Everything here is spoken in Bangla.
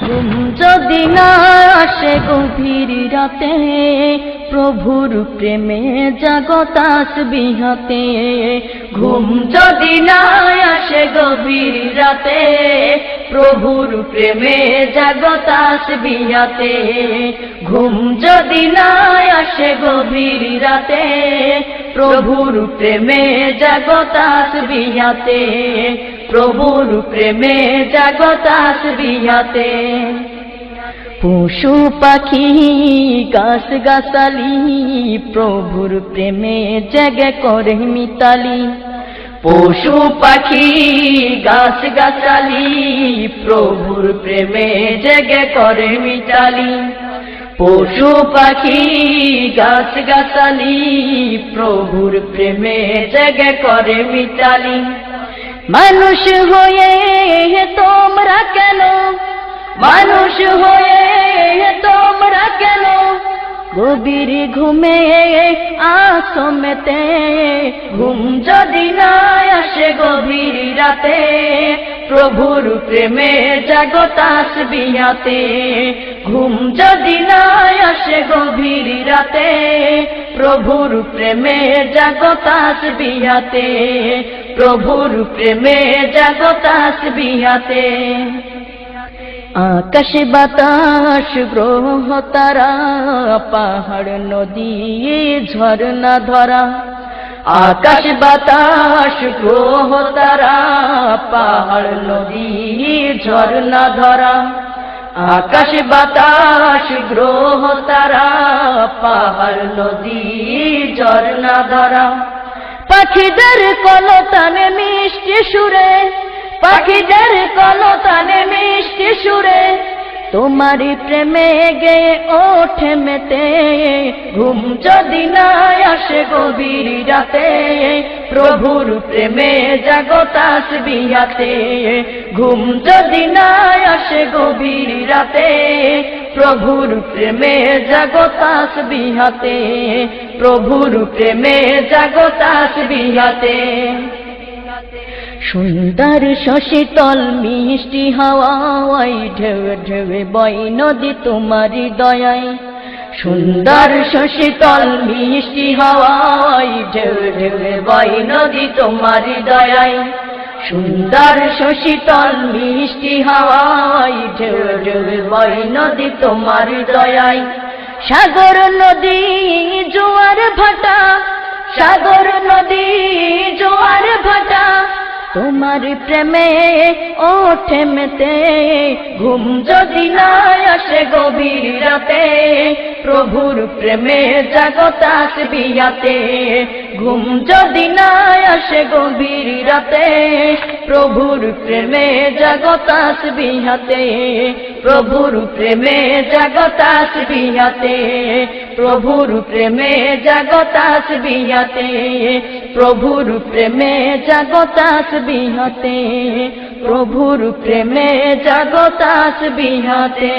ঘুম যদি না আসে গভীর রাতে, প্রভুর প্রেমে জাগো তাসবিহ হাতে। ঘুম যদি না আসে গভীর রাতে, প্রভুর প্রেমে জাগো তাসবিহ হাতে। ঘুম যদি না আসে গভীর রাতে, প্রভুর প্রেমে জাগো তাসবিহ হাতে। প্রভুর প্রেমে জাগো তাসবিহ হাতে। পশু পাখি গাছ গাছালি, প্রভুর প্রেমে জেগে করে মিতালি। পশু পাখি গাছ গাছালি, প্রভুর প্রেমে জেগে করে মিতালি। পশু পাখি গাছ গাছালি, প্রভুর প্রেমে জেগে করে মিতালি। মানুষ হয়ে তোমরা কেন, মানুষ হয়ে তোমরা কেন গভীর ঘুমে আসো মেতে। ঘুম যদি না আসে গভীর রাতে, প্রভুর প্রেমে জাগো তাসবিহ হাতে। ঘুম যদি না আসে গভীর রাতে, প্রভুর প্রেমে জাগো তাসবিহ হাতে। প্রভুর প্রেমে জাগো তাসবিহ হাতে। আকাশ বাতাস গ্রহ তারা, পাহাড় নদী ঝরনা ধরা। আকাশ বাতাস গ্রহ তারা, পাহাড় নদী ঝরনা ধরা। আকাশ বাতাস গ্রহ তারা, পাহাড় নদী ঝরনা ধরা। পাখিদের কলতানে মিষ্টি সুরে, পাখিদের কলতানে মিষ্টি সুরে, তোমারি প্রেমে গেয়ে ওঠে মেতে। ঘুম যদি না আসে গভীর রাতে, প্রভুর প্রেমে জাগো তাসবিহ হাতে। ঘুম যদি না আসে গভীর রাতে, প্রভুর প্রেমে জাগো তাসবিহ হাতে। প্রভুর প্রেমে জাগো তাসবিহ হাতে। সুন্দর শশীতল মিষ্টি হাওয়ায়, ঢেউয়ে ঢেউয়ে বয় নদী তোমারি দয়ায়। সুন্দর শশীতল মিষ্টি হাওয়ায়, ঢেউয়ে ঢেউয়ে বয় নদী তোমারি দয়ায়। সুন্দর শশীতল মিষ্টি হাওয়ায়, ঢেউয়ে ঢেউয়ে বয় নদী তোমারি দয়ায়। সাগর নদী জোয়ার ভাটা, সাগর নদী জোয়ার ভাটা, তোমার প্রেমে ওঠে মেতে। ঘুম যদি না আসে গভীর রাতে, প্রভুর প্রেমে জাগো তাসবিহ হাতে। ঘুম যদি না আসে গভীর রাতে, প্রভুর প্রেমে জাগো তাসবিহ হাতে। প্রভুর প্রেমে জাগো তাসবিহ হাতে। প্রভুর প্রেমে জাগো তাসবিহ হাতে। প্রভুর প্রেমে জাগো তাসবিহ হাতে। প্রভুর প্রেমে জাগো তাসবিহ হাতে।